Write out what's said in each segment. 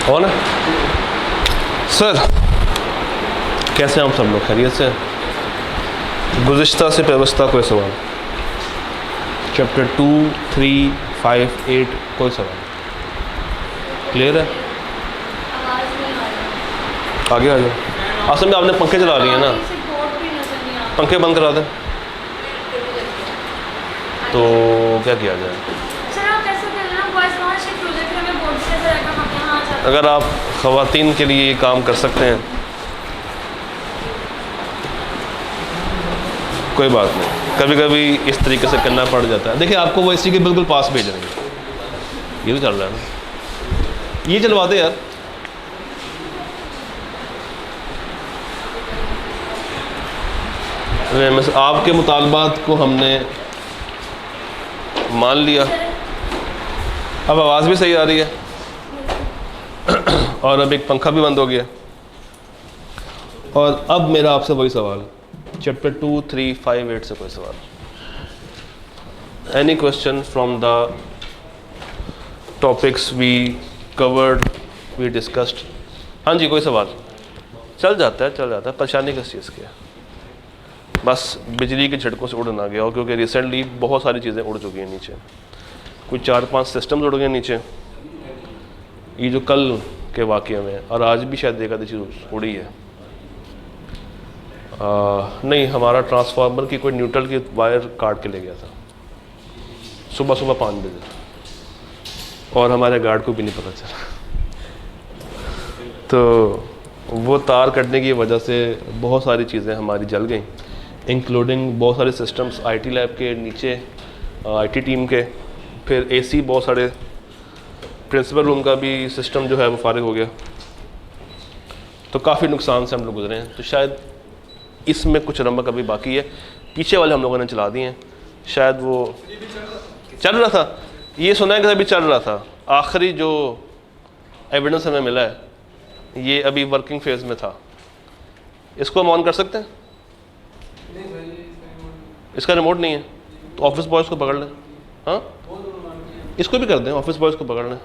हो ना सर, कैसे हैं आप सब लोग? खैरियत से? गुज़िश्ता से व्यवस्था कोई सवाल? चैप्टर 2, 3, 5, 8 कोई सवाल? क्लियर है? आगे आ जाओ। असल में आपने पंखे चला लिए हैं ना, पंखे बंद करा दें तो क्या किया जाए? अगर आप ख़वातीन के लिए ये काम कर सकते हैं कोई बात नहीं, कभी कभी इस तरीके से करना पड़ जाता है। देखिए आपको वो इसी के बिल्कुल पास भेज रहे हैं, ये भी चल रहा है ना, ये चलवा दे यार। आपके मुतालबात को हमने मान लिया, अब आवाज़ भी सही आ रही है और अब एक पंखा भी बंद हो गया। और अब मेरा आपसे वही सवाल, चैप्टर 2, 3, 5, 8 से कोई सवाल? Any question from the topics we covered, we discussed? हाँ जी, कोई सवाल? चल जाता है, चल जाता है, परेशानी किस चीज़ की है? बस बिजली के झटकों से उड़ ना गया हो, क्योंकि रिसेंटली बहुत सारी चीज़ें उड़ चुकी हैं नीचे, कुछ 4-5 सिस्टम्स उड़ गए नीचे, ये जो कल के वाक़े में, और आज भी शायद एक आधी चीज़ उड़ी है। नहीं, हमारा ट्रांसफार्मर की कोई न्यूट्रल की वायर काट के ले गया था सुबह सुबह 5 बजे, और हमारे गार्ड को भी नहीं पता चला। तो वो तार कटने की वजह से बहुत सारी चीज़ें हमारी जल गई, इंक्लूडिंग बहुत सारे सिस्टम्स आईटी लैब के नीचे, आईटी टीम के, फिर एसी, बहुत सारे, प्रिंसिपल रूम का भी सिस्टम जो है वो फारिग हो गया। तो काफ़ी नुकसान से हम लोग गुजरे हैं। तो शायद इसमें कुछ रमक अभी बाकी है, पीछे वाले हम लोगों ने चला दिए हैं, शायद वो चल रहा था, ये सुना है कि अभी चल रहा था। आखिरी जो एविडेंस हमें मिला है ये अभी वर्किंग फेज में था। इसको हम ऑन कर सकते हैं? इसका रिमोट नहीं है तो ऑफिस बॉयज़ को पकड़ लें। हाँ, इसको भी कर दें, ऑफिस बॉयज़ को पकड़ लें,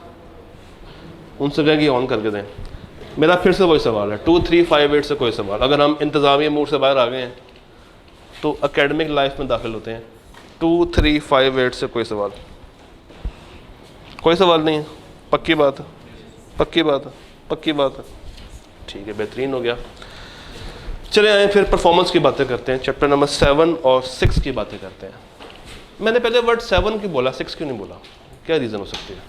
उनसे कहें कि ऑन करके दें। मेरा फिर से वही सवाल है, 2, 3, 5, 8 से कोई सवाल? अगर हम इंतज़ामिया मूड से बाहर आ गए हैं तो एकेडमिक लाइफ में दाखिल होते हैं। 2, 3, 5, 8 से कोई सवाल? कोई सवाल नहीं है? पक्की बात है? पक्की बात है? पक्की बात है, ठीक है, बेहतरीन हो गया। चले आए फिर परफॉर्मेंस की बातें करते हैं, चैप्टर नंबर 7 और 6 की बातें करते हैं। मैंने पहले वर्ड 7 क्यों बोला, 6 क्यों नहीं बोला? क्या रीज़न हो सकती है?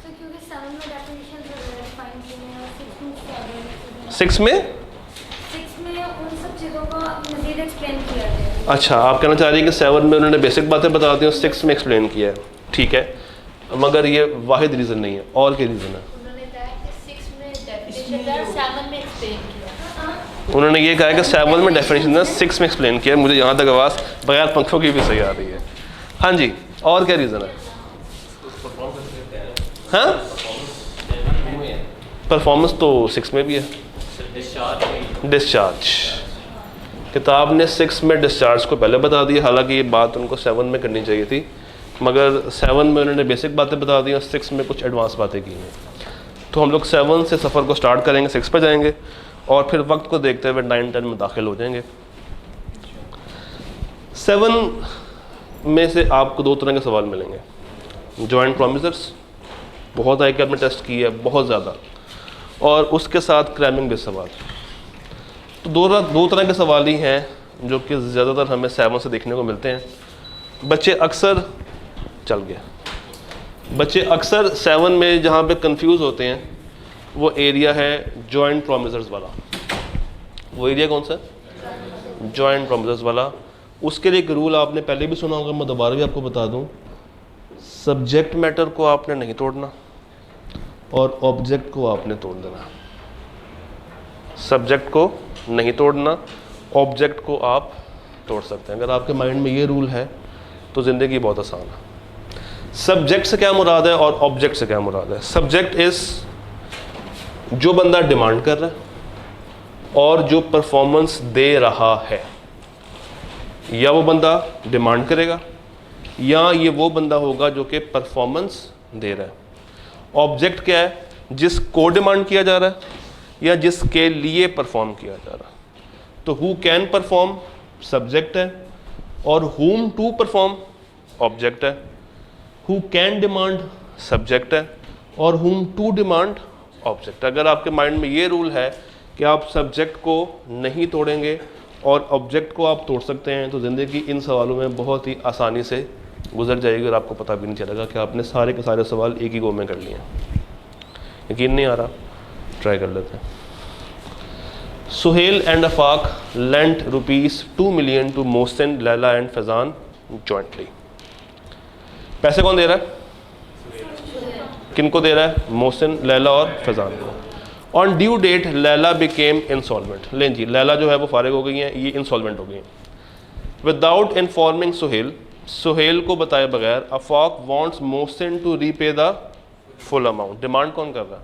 6 में उन सब चीज़ों को मज़ीद एक्सप्लेन किया है। अच्छा, आप कहना चाह रही हैं कि 7 में उन्होंने बेसिक बातें बता दी और 6 में एक्सप्लेन किया है, ठीक है, मगर ये वाहिद रीज़न नहीं है, और क्या रीज़न है? उन्होंने कहा कि 6 में डेफिनेशन था, 7 में एक्सप्लेन किया। उन्होंने ये कहा कि 7 में डेफिनेशन था, 6 में एक्सप्लेन किया। मुझे यहाँ तक आवाज़ बगैर पंखों की भी सही आ रही है। हाँ जी, और क्या रीज़न है? हाँ, परफॉर्मेंस तो 6 में भी है। डिस्चार्ज, किताब ने 6 में डिस्चार्ज को पहले बता दिया, हालांकि ये बात उनको 7 में करनी चाहिए थी, मगर 7 में उन्होंने बेसिक बातें बता दी और 6 में कुछ एडवांस बातें की हैं। तो हम लोग 7 से सफ़र को स्टार्ट करेंगे, 6 पे जाएंगे और फिर वक्त को देखते हुए 9, 10 में दाखिल हो जाएंगे। 7 में से आपको 2 तरह के सवाल मिलेंगे। जॉइंट प्रोमिसर्स बहुत आई कि आपने टेस्ट की है, बहुत ज़्यादा, और उसके साथ क्रैमिंग बेस्ड सवाल। तो दो तरह के सवाल ही हैं जो कि ज़्यादातर हमें 7 से देखने को मिलते हैं। बच्चे अक्सर चल गया, बच्चे अक्सर 7 में जहाँ पे कंफ्यूज होते हैं वो एरिया है जॉइंट प्रोमिसर्स वाला। वो एरिया कौन सा? जॉइंट प्रोमिसर्स वाला। उसके लिए एक रूल आपने पहले भी सुना होगा, मैं दोबारा भी आपको बता दूँ। सब्जेक्ट मैटर को आपने नहीं तोड़ना और ऑब्जेक्ट को आपने तोड़ देना। सब्जेक्ट को नहीं तोड़ना, ऑब्जेक्ट को आप तोड़ सकते हैं। अगर आपके माइंड में ये रूल है तो ज़िंदगी बहुत आसान है। सब्जेक्ट से क्या मुराद है और ऑब्जेक्ट से क्या मुराद है? सब्जेक्ट इज़ जो बंदा डिमांड कर रहा है और जो परफॉर्मेंस दे रहा है, या वो बंदा डिमांड करेगा या ये वो बंदा होगा जो कि परफॉर्मेंस दे रहा है। ऑब्जेक्ट क्या है? जिस को डिमांड किया जा रहा है या जिसके लिए परफॉर्म किया जा रहा है। तो हु कैन परफॉर्म सब्जेक्ट है और whom टू परफॉर्म ऑब्जेक्ट है। हु कैन डिमांड सब्जेक्ट है और whom टू डिमांड ऑब्जेक्ट। अगर आपके माइंड में ये रूल है कि आप सब्जेक्ट को नहीं तोड़ेंगे और ऑब्जेक्ट को आप तोड़ सकते हैं, तो ज़िंदगी इन सवालों में बहुत ही आसानी से गुजर जाएगी और आपको पता भी नहीं चलेगा कि आपने सारे के सारे सवाल एक ही गो में कर लिए हैं। यकीन नहीं आ रहा, ट्राई कर लेते हैं। Suhail and Afaq lent ₹2 million to Mohsin, Laila and Faizan jointly. पैसे कौन दे रहा है? किनको दे रहा है? मोहसिन, लैला और फैज़ान को। On due date Laila became insolvent. लें जी, लैला जो है वो फारिग हो गई हैं, ये इंसॉल्वेंट हो गई हैं। विदाउट इन्फॉर्मिंग सुहेल, सुहेल को बताए बगैर Afaq wants Mohsin to repay the full amount. Demand कौन कर रहा है?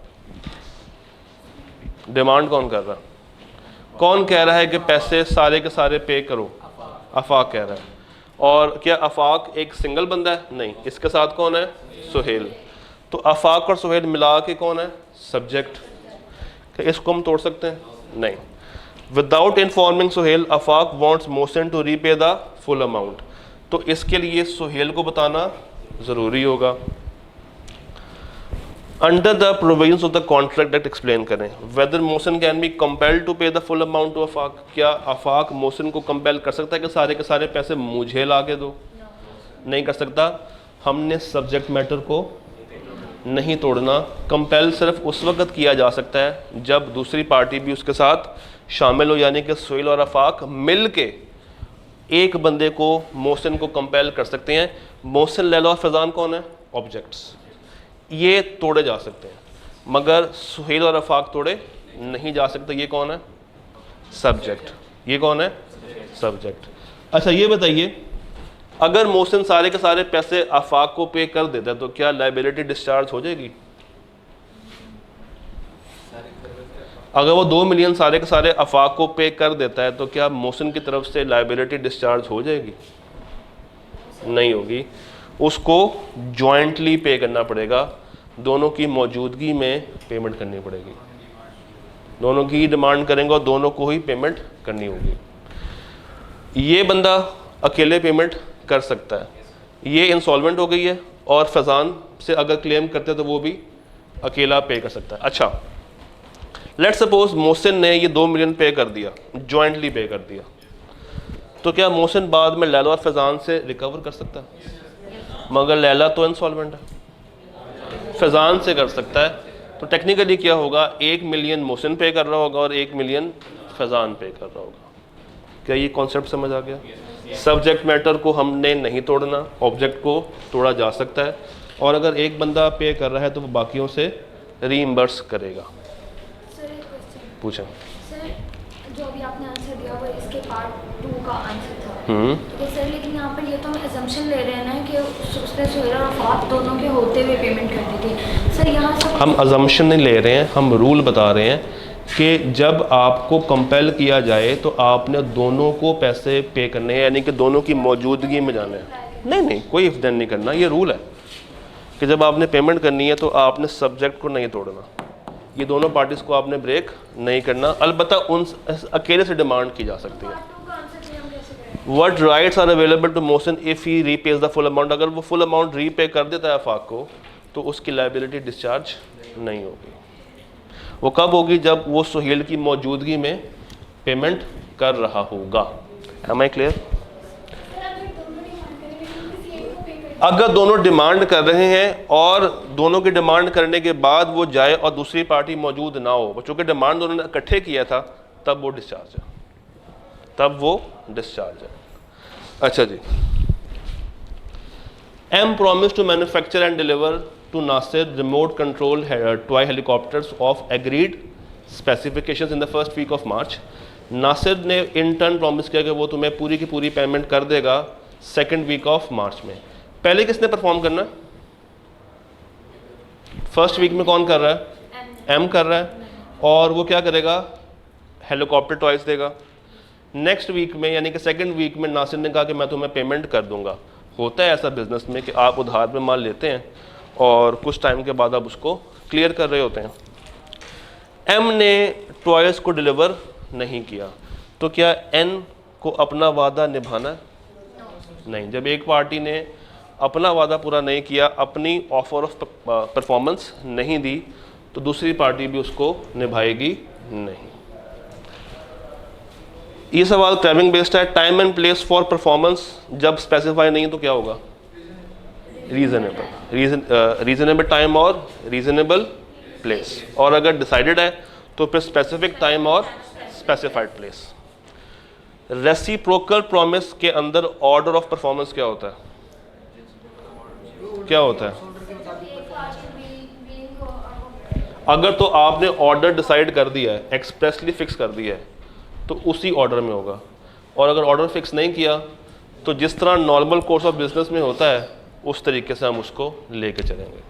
डिमांड कौन कर रहा है? कौन कह रहा है कि पैसे सारे के सारे पे करो? अफाक कह रहा है। और क्या अफाक एक सिंगल बंदा है? नहीं, इसके साथ कौन है? सुहेल। तो अफाक और सुहेल मिला के कौन है? सब्जेक्ट। क्या इसको हम तोड़ सकते हैं? नहीं। Without informing Suhail Afaq wants Mohsin to repay the full amount. तो इसके लिए सुहेल को बताना ज़रूरी होगा। Under the provisions of the contract act explain करें whether Mohsin can be compelled to pay the full amount to Afaq. क्या अफाक मोहसिन को कंपेल कर सकता है कि सारे के सारे पैसे मुझे ला के दो? नहीं कर सकता। हमने सब्जेक्ट मैटर को नहीं तोड़ना। कंपेल सिर्फ उस वक्त किया जा सकता है जब दूसरी पार्टी भी उसके साथ शामिल हो, यानी कि सुहेल और अफाक मिल के एक बंदे को, मोहसिन को कंपेल कर सकते हैं। मोहसिन, लैला और फैज़ान कौन है? ऑब्जेक्ट्स। ये तोड़े जा सकते हैं, मगर सुहेल और अफाक तोड़े नहीं जा सकते। ये कौन है? सब्जेक्ट। ये कौन है? सब्जेक्ट। अच्छा ये बताइए, अगर मोहसिन सारे के सारे पैसे अफाक को पे कर देता है तो क्या लायबिलिटी डिस्चार्ज हो जाएगी? अगर वो 2 मिलियन सारे के सारे अफाक को पे कर देता है तो क्या मोहसिन की तरफ से लायबिलिटी डिस्चार्ज हो जाएगी? नहीं होगी। उसको जॉइंटली पे करना पड़ेगा। दोनों की मौजूदगी में पेमेंट करनी पड़ेगी। दोनों की डिमांड करेंगे और दोनों को ही पेमेंट करनी होगी। ये बंदा अकेले पेमेंट कर सकता है। ये इंसॉल्वेंट हो गई है और फैज़ान से अगर क्लेम करते तो वो भी अकेला पे कर सकता है। अच्छा, लेट्स सपोज मोहसिन ने ये 2 मिलियन पे कर दिया, जॉइंटली पे कर दिया, तो क्या मोहसिन बाद में लैला और फैज़ान से रिकवर कर सकता है? मगर लैला तो इंसॉल्वेंट है, फैज़ान से कर सकता है। तो टेक्निकली क्या होगा? 1 मिलियन मोहसिन पे कर रहा होगा और 1 मिलियन फैज़ान पे कर रहा होगा। क्या ये कॉन्सेप्ट समझ आ गया? सब्जेक्ट मैटर को हमने नहीं तोड़ना, ऑब्जेक्ट को तोड़ा जा सकता है। और अगर एक बंदा पे कर रहा है तो वो बाकियों से रीइंबर्स करेगा। पूछें सर, जो अभी आपने आंसर दिया वो इसके पार्ट 2 का आंसर था। तो सर लेकिन यहाँ पर ये तो हम असम्पशन ले रहे हैं ना कि उसने सुहेल और अफाक दोनों के होते हुए पेमेंट कर दी थी। सर यहाँ से हम असम्पशन नहीं ले रहे हैं, हम रूल बता रहे हैं कि जब आपको कंपेल किया जाए तो आपने दोनों को पैसे पे करने हैं, यानी कि दोनों की मौजूदगी में जाना है। नहीं, कोई इफ देन नहीं करना। ये रूल है कि जब आपने पेमेंट करनी है तो आपने सब्जेक्ट को नहीं तोड़ना। ये दोनों पार्टीज को आपने ब्रेक नहीं करना। अलबत्ता उन अकेले से डिमांड की जा सकती है। What rights are available to Mohsin if he repays the full amount. अगर वो फुल अमाउंट रीपे कर देता है अफाक को तो उसकी लायबिलिटी डिस्चार्ज नहीं होगी। वो कब होगी? जब वो सुहेल की मौजूदगी में पेमेंट कर रहा होगा। Am I clear? अगर दोनों डिमांड कर रहे हैं और दोनों की डिमांड करने के बाद वो जाए और दूसरी पार्टी मौजूद ना हो, चूँकि डिमांड दोनों ने इकट्ठे किया था, तब वो डिस्चार्ज है, तब वो डिस्चार्ज है। अच्छा जी, M promise to manufacture and deliver to Nasir remote control toy helicopters of agreed specifications in the first week of March. Nasir ने इन टर्न प्रॉमिस किया कि वो तुम्हें पूरी की पूरी पेमेंट कर देगा 2nd वीक ऑफ मार्च में। पहले किसने परफॉर्म करना? 1st वीक में कौन कर रहा है? एम कर रहा है। और वो क्या करेगा? हेलीकॉप्टर टॉयज देगा। नेक्स्ट वीक में यानी कि 2nd वीक में नासिर ने कहा कि मैं तुम्हें पेमेंट कर दूंगा। होता है ऐसा बिजनेस में कि आप उधार में माल लेते हैं और कुछ टाइम के बाद आप उसको क्लियर कर रहे होते हैं। एम ने ट्वाइस को डिलीवर नहीं किया, तो क्या एन को अपना वादा निभाना है? नहीं। जब एक पार्टी ने अपना वादा पूरा नहीं किया, अपनी ऑफर ऑफ परफॉर्मेंस नहीं दी, तो दूसरी पार्टी भी उसको निभाएगी नहीं। ये सवाल क्रैबिंग बेस्ड है। Time and place for performance जब स्पेसिफाई नहीं तो क्या होगा? रीजनेबल टाइम और रीजनेबल प्लेस, और अगर डिसाइडेड है तो फिर स्पेसिफिक टाइम और स्पेसिफाइड प्लेस। रेसिप्रोकल प्रॉमिस के अंदर ऑर्डर ऑफ परफॉर्मेंस क्या होता है? क्या होता है? अगर तो आपने ऑर्डर डिसाइड कर दिया है, एक्सप्रेसली फिक्स कर दिया है, तो उसी ऑर्डर में होगा। और अगर ऑर्डर फिक्स नहीं किया तो जिस तरह नॉर्मल कोर्स ऑफ बिजनेस में होता है उस तरीके से हम उसको लेके चलेंगे।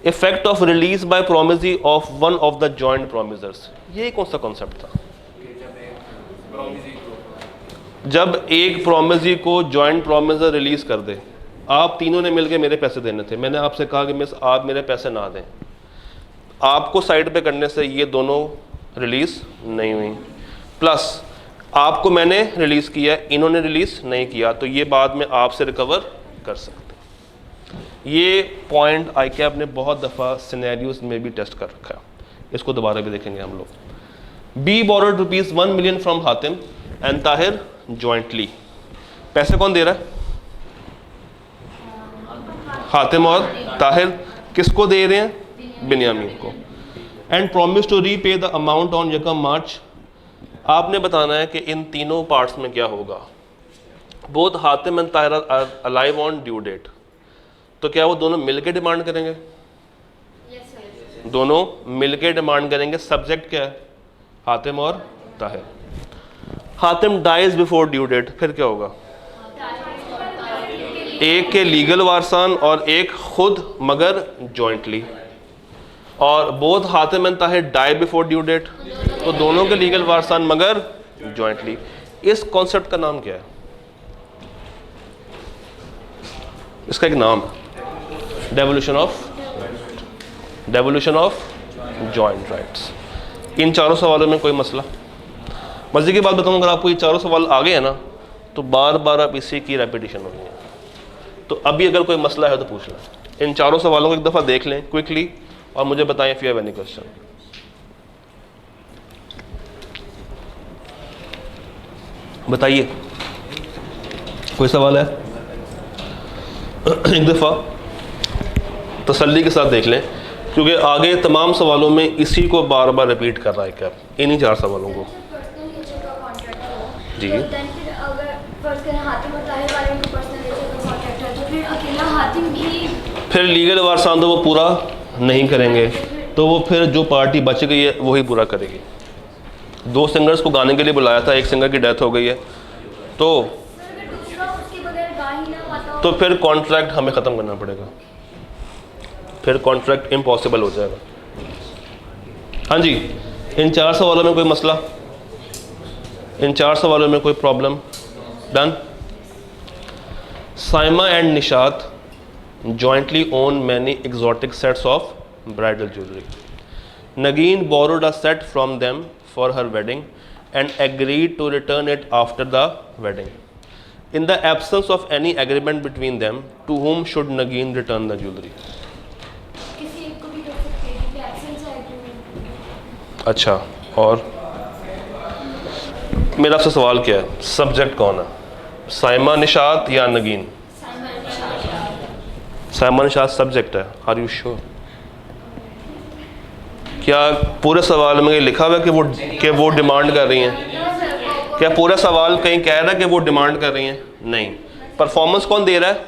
Effect of release by promisee of one of the joint promisors, ये कौन सा कॉन्सेप्ट था? जब एक प्रोमिसी को जॉइंट प्रोमिसर रिलीज कर दे, आप तीनों ने मिलकर मेरे पैसे देने थे, मैंने आपसे कहा कि मिस आप मेरे पैसे ना दें, आपको साइड पे करने से ये दोनों रिलीज नहीं हुई, प्लस आपको मैंने रिलीज किया, इन्होंने रिलीज नहीं किया, तो ये बाद में आपसे रिकवर कर सकते हैं। ये पॉइंट ICAP ने बहुत दफ़ा सिनेरियोज में भी टेस्ट कर रखा है, इसको दोबारा भी देखेंगे हम लोग। B borrowed ₹1 million from Hatim and Tahir jointly. पैसे कौन दे रहा है? हातिम और ताहिर। किसको दे रहे हैं? बिन्यामीन को। And promise to repay the amount on यकम मार्च। आपने बताना है कि इन तीनों पार्ट्स में क्या होगा। Both Hatim and Tahir are alive on due date, तो क्या वो दोनों मिलके डिमांड करेंगे? दोनों मिलके डिमांड करेंगे। सब्जेक्ट क्या है? हातिम और Tahir. Hatim dies before due date, फिर क्या होगा? एक के लीगल वारसान और एक खुद मगर जॉइंटली। और both Hatim and Tahir die before due date, तो दोनों के लीगल वारसान मगर जॉइंटली। इस कॉन्सेप्ट का नाम क्या है? इसका एक नाम है डेवोल्यूशन ऑफ जॉइंट राइट्स। इन चारों सवालों में कोई मसला? मजे की बात बताऊं, अगर आपको ये चारों सवाल आ गए हैं ना तो बार बार आप इसी की रेपिटेशन होनी है। तो अभी अगर कोई मसला है तो पूछ लें। इन चारों सवालों को एक दफ़ा देख लें क्विकली और मुझे बताएं if you have any question. बताइए, कोई सवाल है? एक दफ़ा तसल्ली के साथ देख लें, क्योंकि आगे तमाम सवालों में इसी को बार बार रिपीट कर रहा है क्या, इन्हीं चार सवालों को। जी, फिर लीगल वारसान तो वो पूरा नहीं करेंगे, तो वो फिर जो पार्टी बच गई है वही पूरा करेगी। दो सिंगर्स को गाने के लिए बुलाया था, एक सिंगर की डेथ हो गई है, तो फिर कॉन्ट्रैक्ट हमें ख़त्म करना पड़ेगा, फिर कॉन्ट्रैक्ट इम्पॉसिबल हो जाएगा। हाँ जी, इन चार सवालों में कोई मसला? इन चार सवालों में कोई problem? Done. Saima and Nishat jointly own many exotic sets of bridal jewelry. Nagin borrowed a set from them for her wedding and agreed to return it after the wedding. In the absence of any agreement between them, to whom should Nagin return the jewelry? किसी एक को भी कर सकते हैं क्योंकि absence है agreement। अच्छा, और मेरा आपसे सवाल क्या है, सब्जेक्ट कौन है, साइमा निशात या नगीन? साइमा निशात सब्जेक्ट है। Are you sure? क्या पूरे सवाल में लिखा हुआ है कि वो डिमांड कर रही हैं? क्या पूरा सवाल कहीं कह रहा है कि वो डिमांड कर रही हैं? नहीं। परफॉर्मेंस कौन दे रहा है?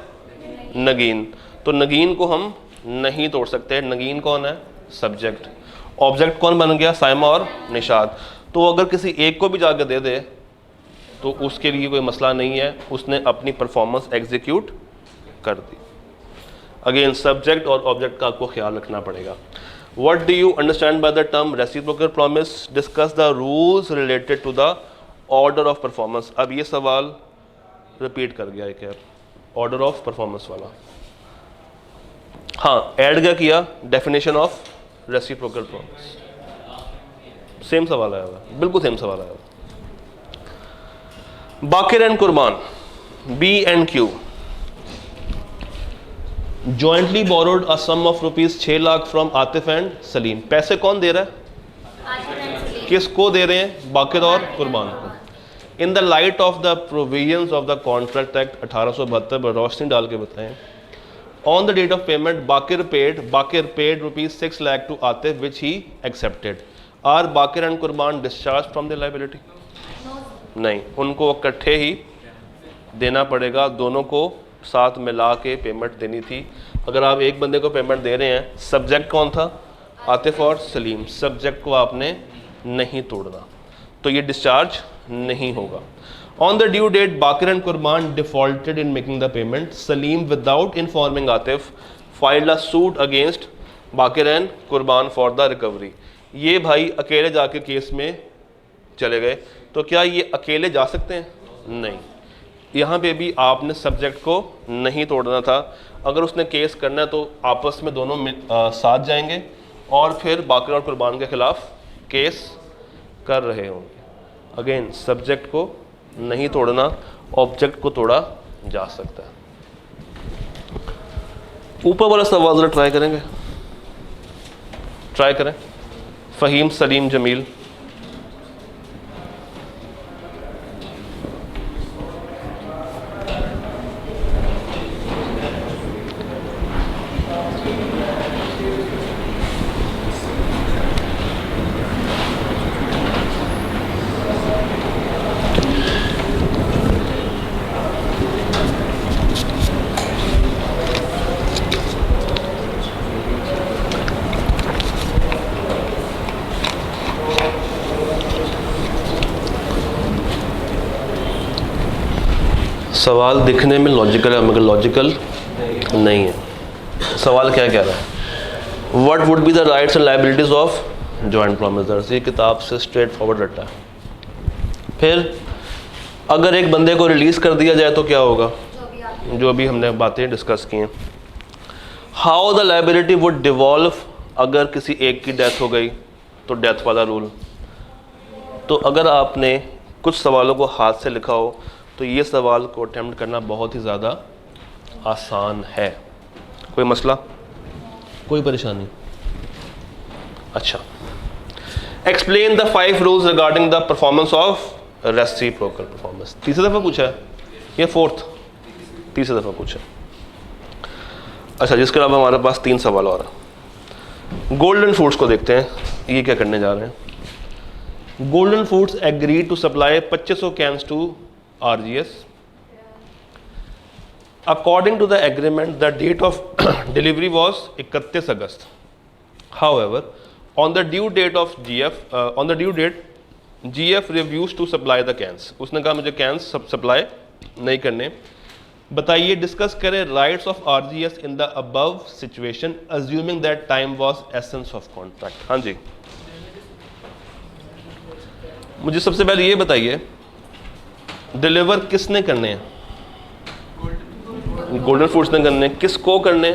नगीन। तो नगीन को हम नहीं तोड़ सकते। नगीन कौन है? सब्जेक्ट। ऑब्जेक्ट कौन बन गया? साइमा और निशात। तो अगर किसी एक को भी जाकर दे दे तो उसके लिए कोई मसला नहीं है, उसने अपनी परफॉर्मेंस एग्जीक्यूट कर दी। अगेन सब्जेक्ट और ऑब्जेक्ट का आपको ख्याल रखना पड़ेगा। What do you understand by the term reciprocal promise? Discuss the rules related to the order of performance. अब ये सवाल रिपीट कर गया है क्या, ऑर्डर ऑफ परफॉर्मेंस वाला। हाँ, ऐड क्या किया, definition of reciprocal promise. Same सवाल आया हुआ, बिल्कुल सेम सवाल आया हुआ। Baqir and Qurban, B and Q jointly borrowed a sum of rupees 6 lakh from Atif and Salim. पैसे कौन दे रहा है, किसको दे रहे हैं, बाकिर और कुर्बान को। In the light of the provisions of the contract act 1872 पर रोशनी डाल के बताएं, on the date of payment Baqir paid rupees 6 lakh to Atif which he accepted. Are Baqir and Qurban discharge from the liability? नहीं, उनको इकट्ठे ही देना पड़ेगा, दोनों को साथ मिला के पेमेंट देनी थी। अगर आप एक बंदे को पेमेंट दे रहे हैं, सब्जेक्ट कौन था, आतिफ और सलीम, सब्जेक्ट को आपने नहीं तोड़ना, तो ये डिस्चार्ज नहीं होगा। On the due date Baqir and Qurban defaulted in making the payment, Salim without informing Atif filed a suit against Baqir and Qurban for the recovery. ये भाई अकेले जाके केस में चले गए, तो क्या ये अकेले जा सकते हैं? नहीं, यहाँ पे भी आपने सब्जेक्ट को नहीं तोड़ना था। अगर उसने केस करना है तो आपस में दोनों साथ जाएंगे और फिर बाकिर और कुर्बान के खिलाफ केस कर रहे होंगे। अगेन, सब्जेक्ट को नहीं तोड़ना, ऑब्जेक्ट को तोड़ा जा सकता है। ऊपर वाला सवाल जरा ट्राई करेंगे, ट्राई करें। फ़हीम, सलीम, जमील, सवाल दिखने में लॉजिकल है मगर लॉजिकल नहीं है। सवाल क्या कह रहा है, what would be the rights and liabilities of joint promisors. ये किताब से स्ट्रेट फॉरवर्ड रटा है। फिर अगर एक बंदे को रिलीज़ कर दिया जाए तो क्या होगा, जो अभी हमने बातें डिस्कस की हैं। How the liability would devolve, अगर किसी एक की डेथ हो गई तो डेथ वाला रूल। तो अगर आपने कुछ सवालों को हाथ से लिखा हो तो ये सवाल को अटेम्प्ट करना बहुत ही ज़्यादा आसान है। कोई मसला, कोई परेशानी? अच्छा, explain the 5 rules regarding the performance of reciprocal performance. तीसरी दफ़ा पूछा है या फोर्थ? तीसरी दफ़ा पूछा। अच्छा, जिसके अलावा हमारे पास 3 सवाल और हैं। गोल्डन फूड्स को देखते हैं, ये क्या करने जा रहे हैं। Golden Foods agree to supply 2500 cans to RGS. According to the agreement, the date of delivery was 31 August. However, on the due date, GF refused to supply the cans. उसने कहा मुझे cans सप्लाई नहीं करने। बताइए, discuss करें rights of RGS in the above situation assuming that time was essence of contract. हाँ जी, मुझे सबसे पहले ये बताइए, डिलीवर किसने करने हैं? गोल्डन फूड्स ने करने। किसको करने?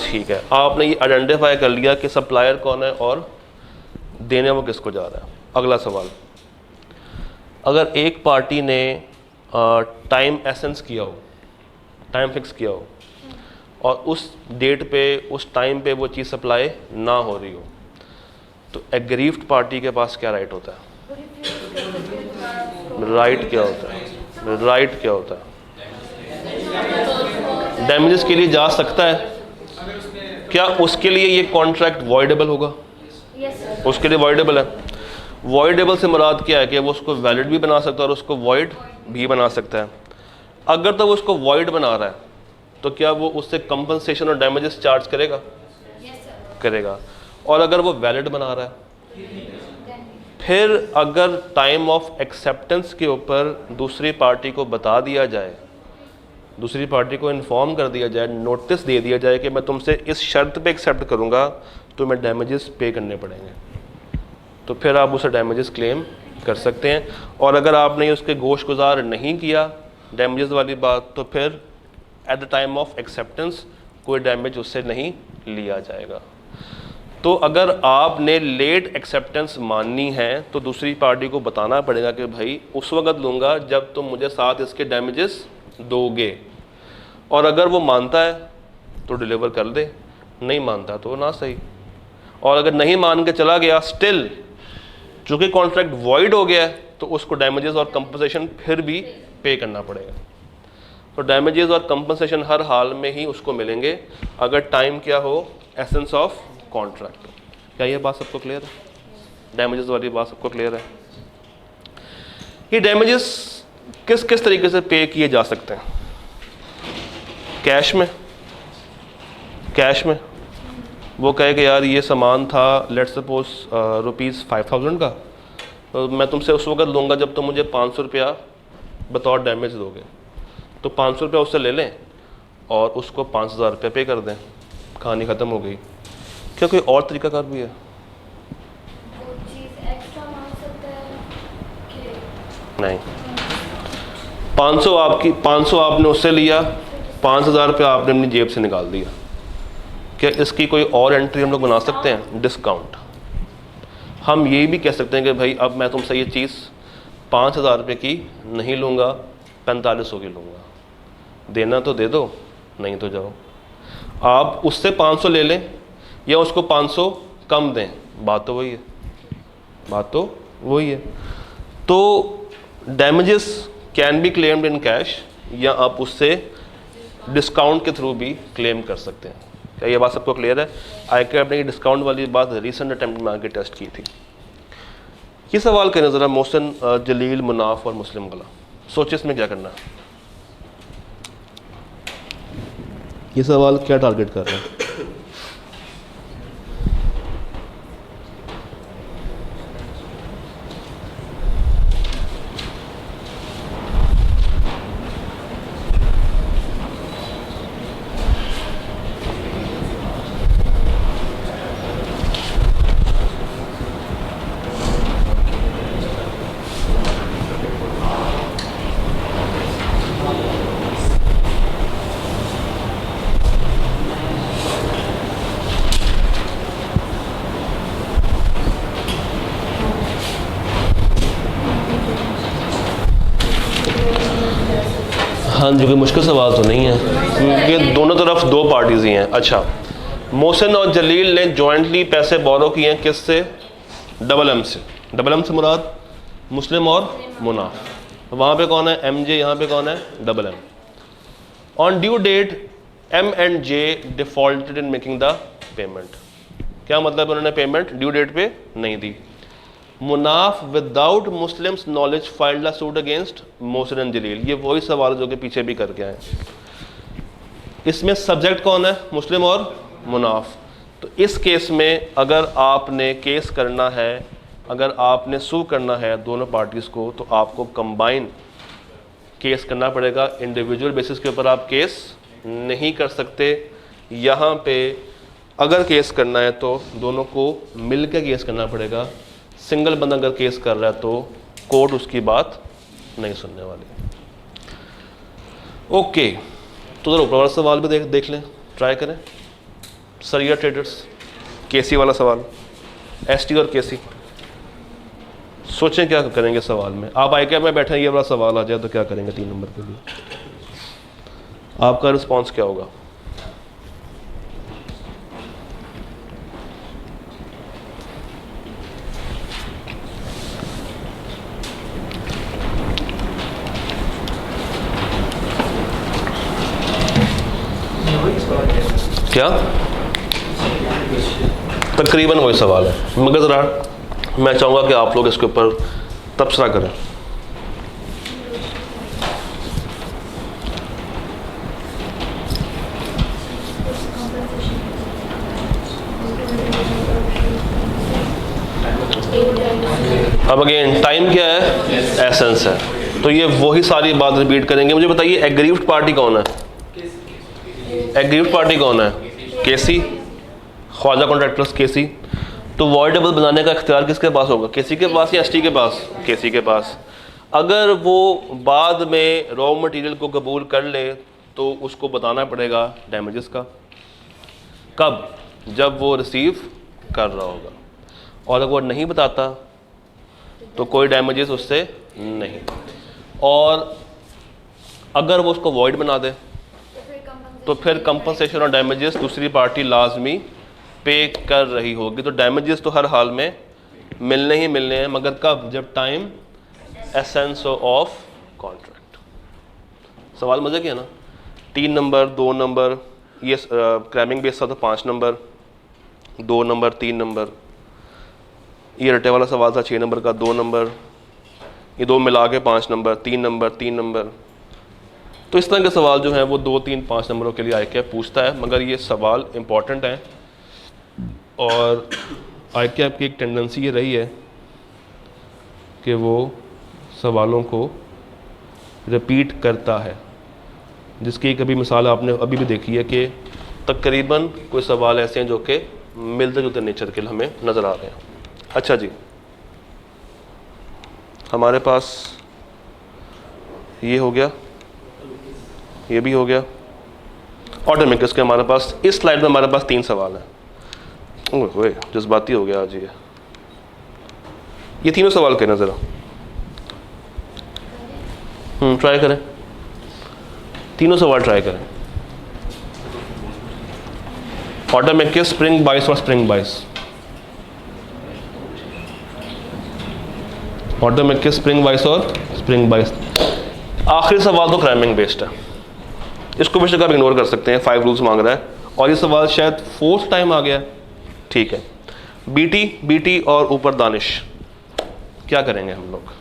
ठीक है, आपने ये आइडेंटिफाई कर लिया कि सप्लायर कौन है और देने वो किसको जा रहा है। अगला सवाल, अगर एक पार्टी ने टाइम एसेंस किया हो, टाइम फिक्स किया हो और उस डेट पे उस टाइम पे वो चीज़ सप्लाई ना हो रही हो, तो एग्रीव्ड पार्टी के पास क्या राइट होता है? राइट क्या होता है? राइट क्या होता है? डैमेजेस के लिए जा सकता है। क्या उसके लिए ये कॉन्ट्रैक्ट वॉइडेबल होगा? उसके लिए वॉइडेबल है। वॉइडेबल से मुराद क्या है कि वो उसको वैलिड भी बना सकता है और उसको वॉइड भी बना सकता है। अगर तो वो उसको वॉइड बना रहा है तो क्या वो उससे कंपनसेशन और डैमेजेस चार्ज करेगा? करेगा। और अगर वो वैलिड बना रहा है, फिर अगर टाइम ऑफ एक्सेप्टेंस के ऊपर दूसरी पार्टी को बता दिया जाए, दूसरी पार्टी को इन्फॉर्म कर दिया जाए, नोटिस दे दिया जाए कि मैं तुमसे इस शर्त पे एक्सेप्ट करूँगा तो मैं डैमेजेस पे करने पड़ेंगे, तो फिर आप उसे डैमेजेस क्लेम कर सकते हैं। और अगर आपने उसके गोश गुजार नहीं किया डैमेजेस वाली बात, तो फिर at the time of acceptance कोई डैमेज उससे नहीं लिया जाएगा। तो अगर आपने लेट एक्सेप्टेंस माननी है तो दूसरी पार्टी को बताना पड़ेगा कि भाई उस वक्त लूँगा जब तुम मुझे साथ इसके डैमेजेस दोगे, और अगर वो मानता है तो डिलीवर कर दे, नहीं मानता तो ना सही। और अगर नहीं मान के चला गया स्टिल, चूँकि कॉन्ट्रैक्ट वॉइड हो गया है, तो उसको डैमेजेस और कंपनसेशन फिर भी पे करना पड़ेगा। तो डैमेजेस और कंपनसेशन हर हाल में ही उसको मिलेंगे अगर टाइम क्या हो, एसेंस ऑफ कॉन्ट्रैक्ट। क्या ये बात सबको क्लियर है? डैमेजेस वाली बात सबको क्लियर है? ये डैमेजेस किस किस तरीके से पे किए जा सकते हैं? कैश में, कैश में वो कहे कि यार ये सामान था लेट्स सपोज ₹5000 का, तो मैं तुमसे उस वक्त लूँगा जब तुम मुझे 500 रुपया बतौर डैमेज दोगे, तो 500 रुपया उससे ले लें और उसको 5000 रुपये पे कर दें, कहानी ख़त्म हो गई। क्या कोई और तरीकाकार भी है? वो चीज़ एक्स्ट्रा मांग सकते हैं कि नहीं, 500 आपने उससे लिया, 5000 रुपया आपने अपनी जेब से निकाल दिया, क्या इसकी कोई और एंट्री हम लोग बना सकते हैं? डिस्काउंट। हम ये भी कह सकते हैं कि भाई अब मैं तुमसे ये चीज़ 5000 रुपये की नहीं लूँगा, 4500 की लूँगा, देना तो दे दो, नहीं तो जाओ। आप उससे 500 ले लें या उसको 500 कम दें, बात तो वही है, बात तो वही है। तो damages can be claimed in cash, या आप उससे डिस्काउंट के थ्रू भी क्लेम कर सकते हैं। क्या ये बात सबको क्लियर है? ICAP ने ये डिस्काउंट वाली बात रीसेंट अटेम्प्ट में आके टेस्ट की थी। ये सवाल करें ज़रा मोहसिन, जलील, मुनाफ और मुस्लिम गला, सोचिए इसमें क्या करना है। ये सवाल क्या टारगेट कर रहे हैं? हाँ जी, कोई मुश्किल सवाल तो नहीं है क्योंकि दोनों तरफ दो पार्टीज ही हैं। अच्छा, मोहसिन और जलील ने जॉइंटली पैसे बोरो किए हैं, किससे? डबल एम से। डबल एम से मुराद मुस्लिम और मुनाफ। वहाँ पे कौन है? MJ, यहाँ पे कौन है? Double M. On due date M&J defaulted in making the payment. क्या मतलब? उन्होंने पेमेंट ड्यू डेट पे नहीं दी। Munaf without Muslim's knowledge filed a suit against Mohsin and Jalil. ये वही सवाल जो कि पीछे भी करके आए। इसमें सब्जेक्ट कौन है? मुस्लिम और मुनाफ। तो इस केस में अगर आपने केस करना है, अगर आपने सू करना है दोनों पार्टीज़ को, तो आपको कंबाइन केस करना पड़ेगा। इंडिविजुअल बेसिस के ऊपर आप केस नहीं कर सकते। यहाँ पे अगर केस करना है तो दोनों को मिल के केस करना पड़ेगा। सिंगल बंदा अगर केस कर रहा है तो कोर्ट उसकी बात नहीं सुनने वाली। ओके, तो ऊपर वाला सवाल भी देख लें, ट्राई करें। सरिया ट्रेडर्स, केसी वाला सवाल, ST और KC। सोचें क्या करेंगे सवाल में। आप ICAP में बैठे, ये वाला सवाल आ जाए तो क्या करेंगे 3 नंबर के लिए? आपका रिस्पॉन्स क्या होगा? क्या? तकरीबन वही सवाल है, मगर ज़रा मैं चाहूँगा कि आप लोग इसके ऊपर तबसरा करें। अब अगेन टाइम क्या है? एसेंस है। तो ये वही सारी बात रिपीट करेंगे। मुझे बताइए एग्रीव्ड पार्टी कौन है? एग्रीव्ड पार्टी कौन है? KC, Khwaja contractors KC। तो वॉइडेबल बनाने का इख्तियार किसके पास होगा? KC के पास या ST के पास? KC के पास। अगर वो बाद में रॉ मटेरियल को कबूल कर ले तो उसको बताना पड़ेगा डैमेजेस का। कब? जब वो रिसीव कर रहा होगा। और अगर वो नहीं बताता तो कोई डैमेजेस उससे नहीं। और अगर वो उसको वॉइड बना दे तो फिर कंपनसेशन और डैमेजेस दूसरी पार्टी लाजमी पे कर रही होगी। तो डैमेजेस तो हर हाल में मिलने ही मिलने हैं, मगर कब? जब टाइम एसेंस ऑफ कॉन्ट्रैक्ट। सवाल मज़े किया ना? 3 नंबर, 2 नंबर, ये क्रैमिंग बेस था तो 5 नंबर, 2 नंबर, 3 नंबर। ये रटे वाला सवाल था 6 नंबर का, 2 नंबर। ये 2 मिला के 5 नंबर, 3 नंबर, 3 नंबर। तो इस तरह के सवाल जो हैं वो 2, 3, 5 नंबरों के लिए ICAP पूछता है, मगर ये सवाल इम्पॉर्टेंट हैं। और ICAP की एक टेंडेंसी ये रही है कि वो सवालों को रिपीट करता है, जिसकी एक अभी मिसाल आपने अभी भी देखी है कि तकरीबन कोई सवाल ऐसे हैं जो कि मिलते जुलते नेचर के हमें नज़र आ रहे हैं। अच्छा जी, हमारे पास ये हो गया, ये भी हो गया। ऑटोमेटिक्स के हमारे पास इस स्लाइड में हमारे पास 3 सवाल हैं। ओए जज्बाती हो गया आज ये तीनों सवाल कहना ज़रा। ट्राई करें, तीनों सवाल ट्राई करें। ऑटोमेटिक, स्प्रिंग बाइस और स्प्रिंग बाइस। ऑटोमेटिक, स्प्रिंग बाइस और स्प्रिंग बाइस। आखिरी सवाल तो क्रैमिंग बेस्ड है, इसको बेशक आप इग्नोर कर सकते हैं, 5 रूल्स मांग रहा है। और ये सवाल शायद 4th टाइम आ गया, ठीक है। बीटी और ऊपर दानिश, क्या करेंगे हम लोग?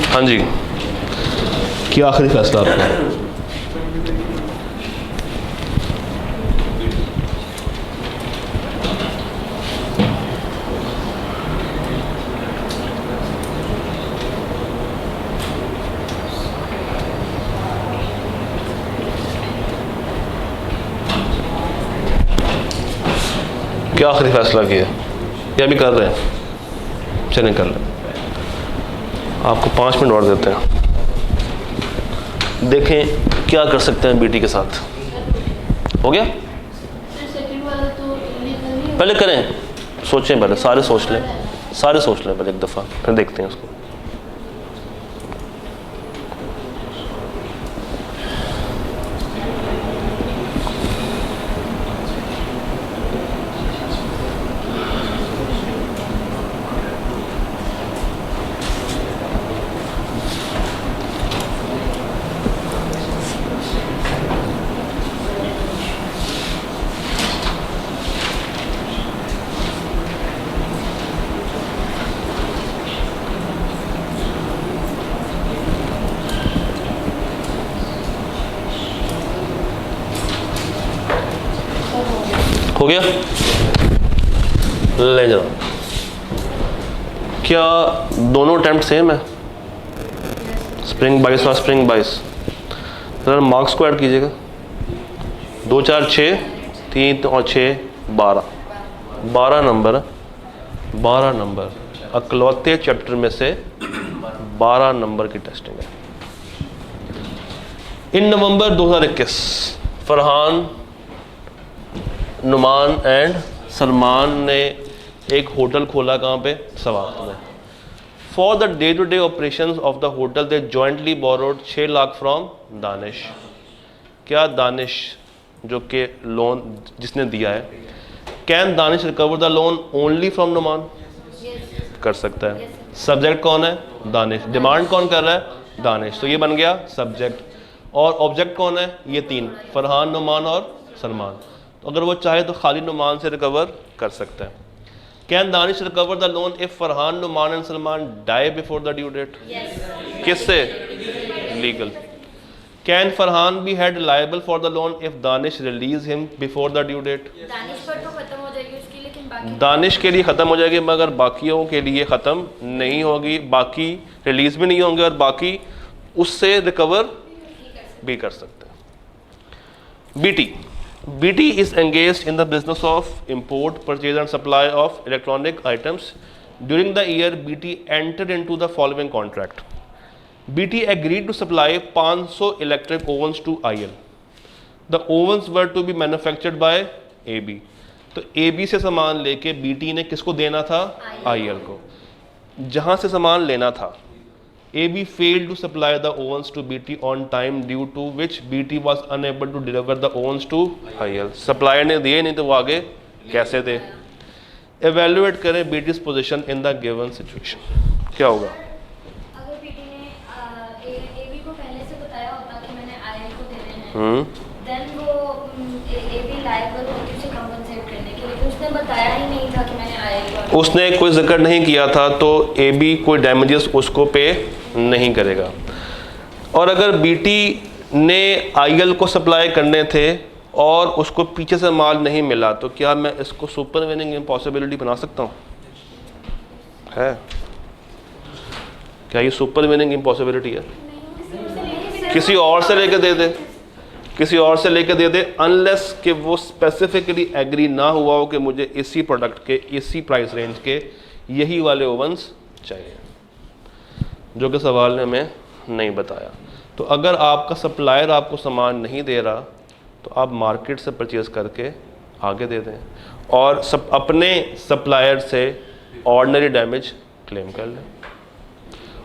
हाँ जी, क्या आखिरी फैसला आपका? क्या आखिरी फैसला किया या भी कर रहे हैं? चलें कर लें, आपको 5 मिनट और देते हैं, देखें क्या कर सकते हैं बीटी के साथ। हो गया? पहले करें, सोचें, पहले सारे सोच लें, सारे सोच लें पहले एक दफ़ा, फिर देखते हैं उसको। हो गया? ले जाओ। क्या दोनों अटेम्प्ट सेम है? स्प्रिंग बाइस और स्प्रिंग बाइस। सर मार्क्स को ऐड कीजिएगा। 2 4 6, 3 और 6 12, 12 नंबर, 12 नंबर अकलौते चैप्टर में से 12 नंबर की टेस्टिंग है। In November 2021 Farhan, Numan and Salman ने एक होटल खोला, कहाँ पे? सवात में। For the day to day operation of the hotel they jointly borrowed 6 lakh from Danish. क्या दानिश जो कि लोन जिसने दिया है, can Danish recover the loan only from Numan? कर सकता है। सब्जेक्ट कौन है? दानिश। डिमांड कौन कर रहा है? दानिश। तो ये बन गया सब्जेक्ट। और ऑब्जेक्ट कौन है? ये तीन, फरहान, नुमान और सलमान। तो अगर वो चाहे तो खाली नुमान से रिकवर कर सकता है। Can Danish recover the loan if Farhan, Numan and Salman die before the due date? किससे? Legal. Can Farhan be held liable for the loan if Danish release him before the due date? Danish पर तो खत्म हो जाएगी उसकी, लेकिन बाकी दानिश के लिए ख़त्म हो जाएगी, मगर बाकियों के लिए ख़त्म नहीं होगी। बाकी रिलीज़ भी नहीं होंगे और बाकी उससे रिकवर भी कर सकते हैं। BT is engaged in the business of import, purchase and supply of electronic items. During the year BT entered into the following contract. BT agreed to supply 500 electric ovens to IL. The ovens were to be manufactured by AB. तो AB से सामान लेके BT ने किसको देना था? IL को। जहाँ से सामान लेना था, AB failed to supply the ovens to BT on time, due to which BT was unable to deliver the ovens to IL. Supplier ने दिए नहीं तो वो आगे कैसे दे? Evaluate करें BT's position in the given situation. क्या होगा? देन वो एबी लायबल होती उसे कंपनसेट करने के लिए, उसने बताया ही नहीं था कि मैंने आईएल को, उसने कोई जिक्र नहीं किया था, तो एबी कोई डैमेजेस उसको पे नहीं करेगा। और अगर बीटी ने आईएल को सप्लाई करने थे और उसको पीछे से माल नहीं मिला, तो क्या मैं इसको सुपर विनिंग इम्पॉसिबिलिटी बना सकता हूँ? है क्या ये सुपर विनिंग इम्पॉसिबिलिटी है? किसी और से लेकर दे दे, किसी और से लेकर दे दे, अनलेस कि वो स्पेसिफिकली एग्री ना हुआ हो कि मुझे इसी प्रोडक्ट के, इसी प्राइस रेंज के यही वाले ओवंस चाहिए, जो कि सवाल ने हमें नहीं बताया। तो अगर आपका सप्लायर आपको सामान नहीं दे रहा, तो आप मार्केट से परचेज़ करके आगे दे दें और अपने सप्लायर से ऑर्डिनरी डैमेज क्लेम कर लें।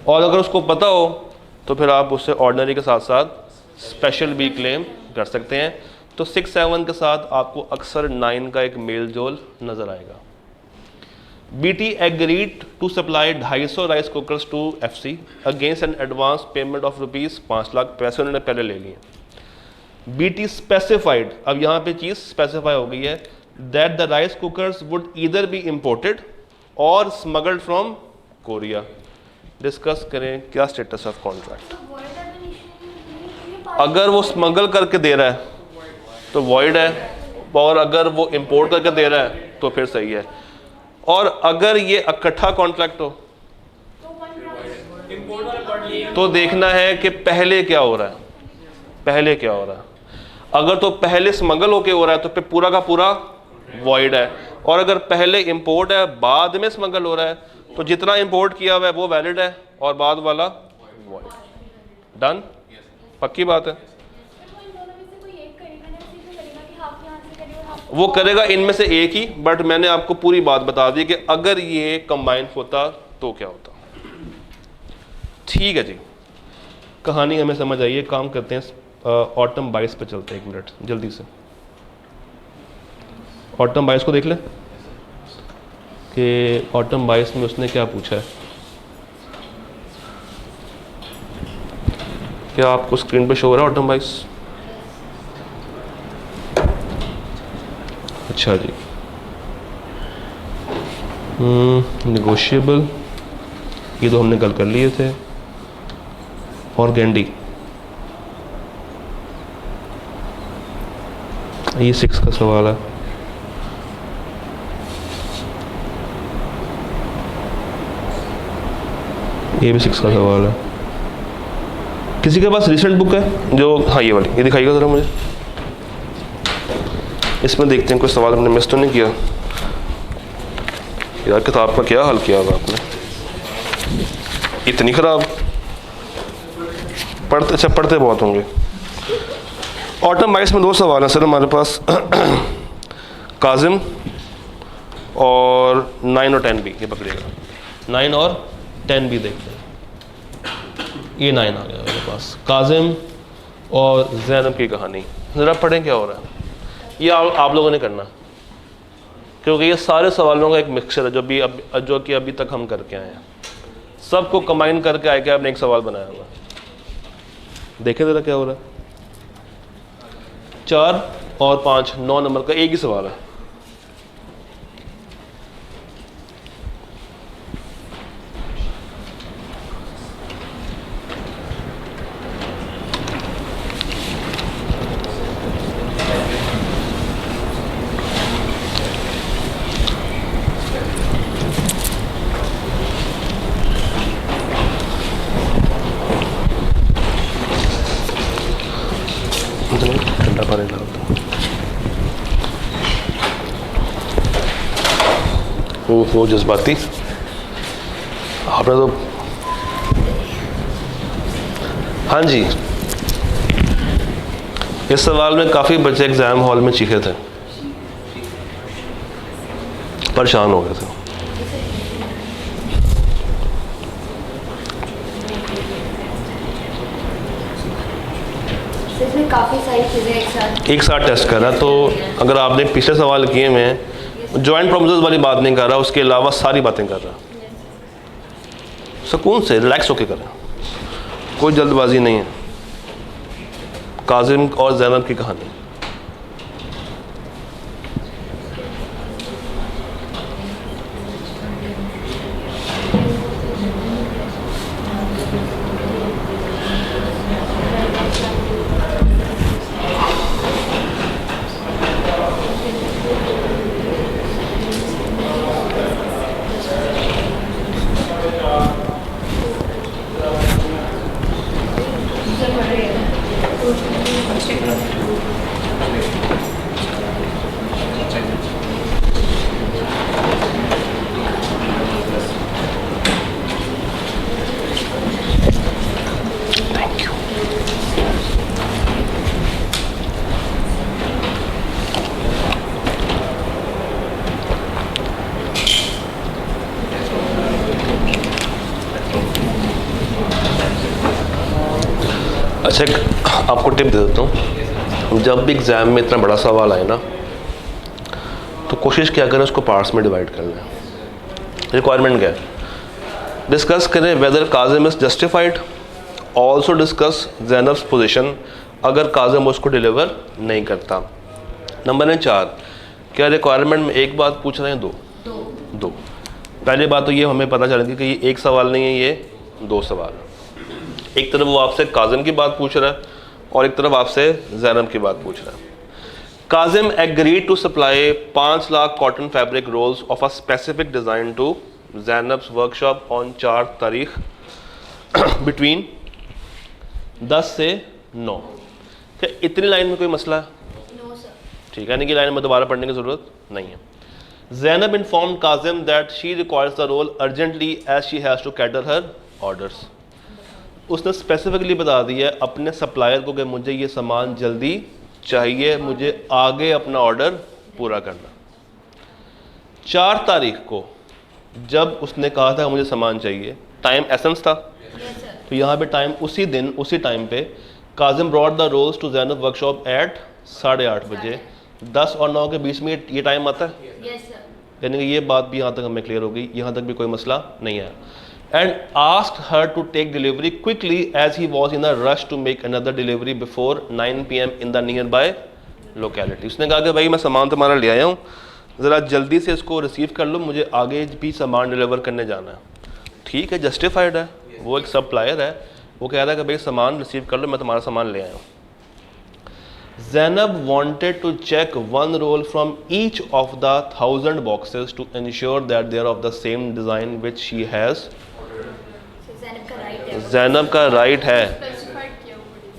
और अगर उसको पता हो तो फिर आप उससे ऑर्डिनरी के साथ साथ स्पेशल भी क्लेम कर सकते हैं। तो 6-7 के साथ आपको अक्सर 9 का एक मेल जोल नज़र आएगा। BT agreed to supply 250 rice cookers to FC against an advance payment of ₹5 lakh. पैसे उन्होंने पहले ले लिए। BT स्पेसिफाइड, अब यहाँ पे चीज़ स्पेसिफाई हो गई है, that the rice cookers would either be imported और स्मगल्ड फ्रॉम कोरिया। डिस्कस करें क्या स्टेटस ऑफ कॉन्ट्रैक्ट। अगर वो स्मगल करके दे रहा है तो वॉइड है, और अगर वो इंपोर्ट करके दे रहा है तो फिर सही है। और अगर ये इकट्ठा कॉन्ट्रैक्ट हो तो देखना है कि पहले क्या हो रहा है, पहले क्या हो रहा है। अगर तो पहले स्मगल होके हो रहा है तो फिर पूरा का पूरा वॉइड है, और अगर पहले इंपोर्ट है बाद में स्मगल हो रहा है तो जितना इंपोर्ट किया हुआ है वो वैलिड है और बाद वाला वॉइड। डन? पक्की बात है। वो करेगा इनमें से एक ही, बट मैंने आपको पूरी बात बता दी कि अगर ये कंबाइन होता तो क्या होता। ठीक है जी, कहानी हमें समझ आई है। काम करते हैं, ऑटम 22 पे चलते हैं। 1 मिनट जल्दी से ऑटम 22 को देख ले कि ऑटम 22 में उसने क्या पूछा है। क्या आपको स्क्रीन पे शो हो रहा है ऑटम 22? अच्छा जी, नेगोशिएबल ये तो हमने कल कर लिए थे। और गैंडी ये 6 का सवाल है। ये भी 6 का सवाल है। किसी के पास रिसेंट बुक है जो, हाँ ये वाली, ये दिखाइएगा ज़रा मुझे। इसमें देखते हैं कोई सवाल हमने मिस तो नहीं किया। यार किताब का क्या हाल किया होगा आपने, इतनी ख़राब। पढ़ते बहुत होंगे। ऑटम बाइट्स में 2 सवाल हैं सर हमारे पास, काजिम और 9 और 10 भी, ये पकड़िएगा, 9 और 10 भी देखते हैं। ये 9 आ गया मेरे पास, काजिम और ज़ैनब की कहानी। ज़रा पढ़ें क्या हो रहा है, ये आप लोगों ने करना, क्योंकि ये सारे सवालों का एक मिक्सचर है जो कि अभी तक हम करके आए हैं, सबको कंबाइन करके आए कि आपने एक सवाल बनाया हुआ। देखें ज़रा क्या हो रहा है। 4 और 5 9 नंबर का एक ही सवाल है। ठंडा पानी ला दो। वो जज्बाती आपने तो, हाँ जी, इस सवाल में काफ़ी बच्चे एग्ज़ाम हॉल में चीखे थे, परेशान हो गए थे। इसमें काफ़ी सारी चीज़ें एक साथ टेस्ट कर रहा है, तो अगर आपने पिछले सवाल किए, मैं जॉइंट प्रोमिसेस वाली बात नहीं कर रहा, उसके अलावा सारी बातें कर रहा। सुकून से रिलैक्स होके करें, कोई जल्दबाजी नहीं है। काजिम और ज़ैनब की कहानी। अच्छा, आपको टिप दे देता हूँ, जब भी एग्ज़ाम में इतना बड़ा सवाल आए ना, तो कोशिश क्या करें उसको पार्ट्स में डिवाइड कर लें। रिक्वायरमेंट क्या है, डिस्कस करें whether Kazim is justified, also discuss Zainab's position अगर काजिम उसको डिलीवर नहीं करता। नंबर 4, क्या रिक्वायरमेंट में एक बात पूछ रहे हैं, दो। पहली बात तो ये हमें पता चल गई कि ये एक सवाल नहीं है, ये 2 सवाल है। एक तरफ वो आपसे काजिम की बात पूछ रहा है और एक तरफ आपसे ज़ैनब की बात पूछ रहा है। Kazim agreed to supply 5 lakh cotton fabric rolls of a specific design to Zainab's workshop on 4 तारीख बिटवीन 10 से 9। क्या इतनी लाइन में कोई मसला है? No sir. ठीक है, नहीं कि लाइन में दोबारा पढ़ने की ज़रूरत नहीं है। Zainab inform Kazim that she requires the roll urgently as she has to cater her orders. उसने स्पेसिफिकली बता दिया है अपने सप्लायर को कि मुझे ये सामान जल्दी चाहिए, मुझे आगे अपना ऑर्डर पूरा करना। 4 तारीख को जब उसने कहा था मुझे सामान चाहिए, टाइम एसेंस था, तो यहाँ पे टाइम उसी दिन उसी टाइम पे Kazim brought the rolls to Zainab workshop at 8:30 बजे। 10 और 9 के बीच में ये टाइम आता है, यस सर। यानी कि ये बात भी यहाँ तक हमें क्लियर हो गई, यहाँ तक भी कोई मसला नहीं है। And asked her to take delivery quickly as he was in a rush to make another delivery before 9 PM in the nearby locality। उसने कहा कि भाई मैं सामान तुम्हारा ले आया हूँ, ज़रा जल्दी से इसको रिसीव कर लो, मुझे आगे भी सामान डिलीवर करने जाना है। ठीक है, जस्टिफाइड है, वो एक सप्लायर है, वो कह रहा है कि भाई सामान रिसीव कर लो, मैं तुम्हारा सामान ले आया हूँ। Zainab wanted to check one roll from each of the 1000 boxes to ensure that they are of the same design which she has। Zainab का राइट है,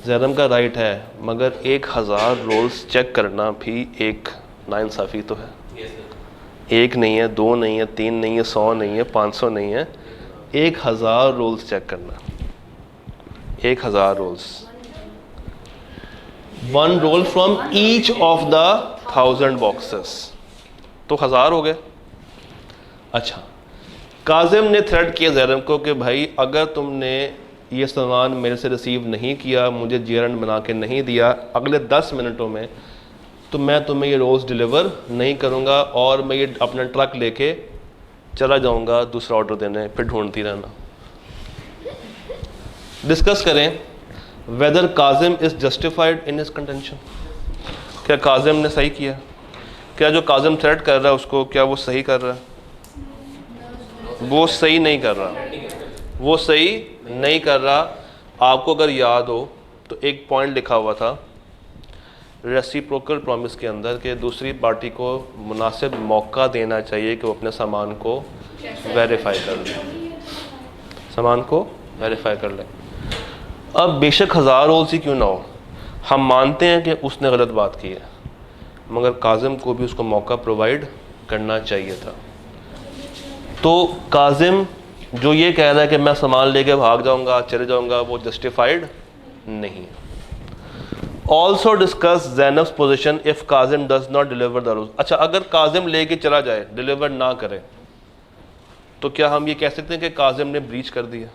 ज़ैनब का राइट है, मगर 1000 रोल्स चेक करना भी एक नाइंसाफ़ी तो है। एक नहीं है, 2 नहीं है, 3 नहीं है, 100 नहीं है, 500 नहीं है, 1000 रोल्स चेक करना। 1000 rolls, 1 roll from each of the 1000 boxes, तो 1000 हो गए। अच्छा, काजिम ने थ्रेट किया जैनब को कि भाई अगर तुमने ये सामान मेरे से रिसीव नहीं किया, मुझे जेरन बना के नहीं दिया अगले 10 मिनटों में, तो मैं तुम्हें ये रोज़ डिलीवर नहीं करूँगा और मैं ये अपना ट्रक लेके चला जाऊँगा दूसरा ऑर्डर देने, फिर ढूंढती रहना। डिस्कस करें whether Kazim is justified in his contention, क्या काजिम ने सही किया, क्या जो काजिम थ्रेट कर रहा है उसको क्या वो सही कर रहा है? वो सही नहीं कर रहा, वो सही नहीं कर रहा। आपको अगर याद हो तो एक पॉइंट लिखा हुआ था रेसिप्रोकल प्रॉमिस के अंदर कि दूसरी पार्टी को मुनासिब मौका देना चाहिए कि वो अपने सामान को वेरीफाई कर ले, सामान को वेरीफाई कर ले। अब बेशक 1000 रोल्स ही क्यों ना हो, हम मानते हैं कि उसने गलत बात की है, मगर काजिम को भी उसको मौका प्रोवाइड करना चाहिए था। तो काजिम जो ये कह रहा है कि मैं सामान लेके भाग जाऊंगा, चले जाऊंगा, वो जस्टिफाइड नहीं है। Also discuss Zainab's position if Kazim does not deliver the rolls. अच्छा, अगर काजिम लेके चला जाए, डिलीवर ना करे, तो क्या हम ये कह सकते हैं कि काजिम ने ब्रीच कर दिया?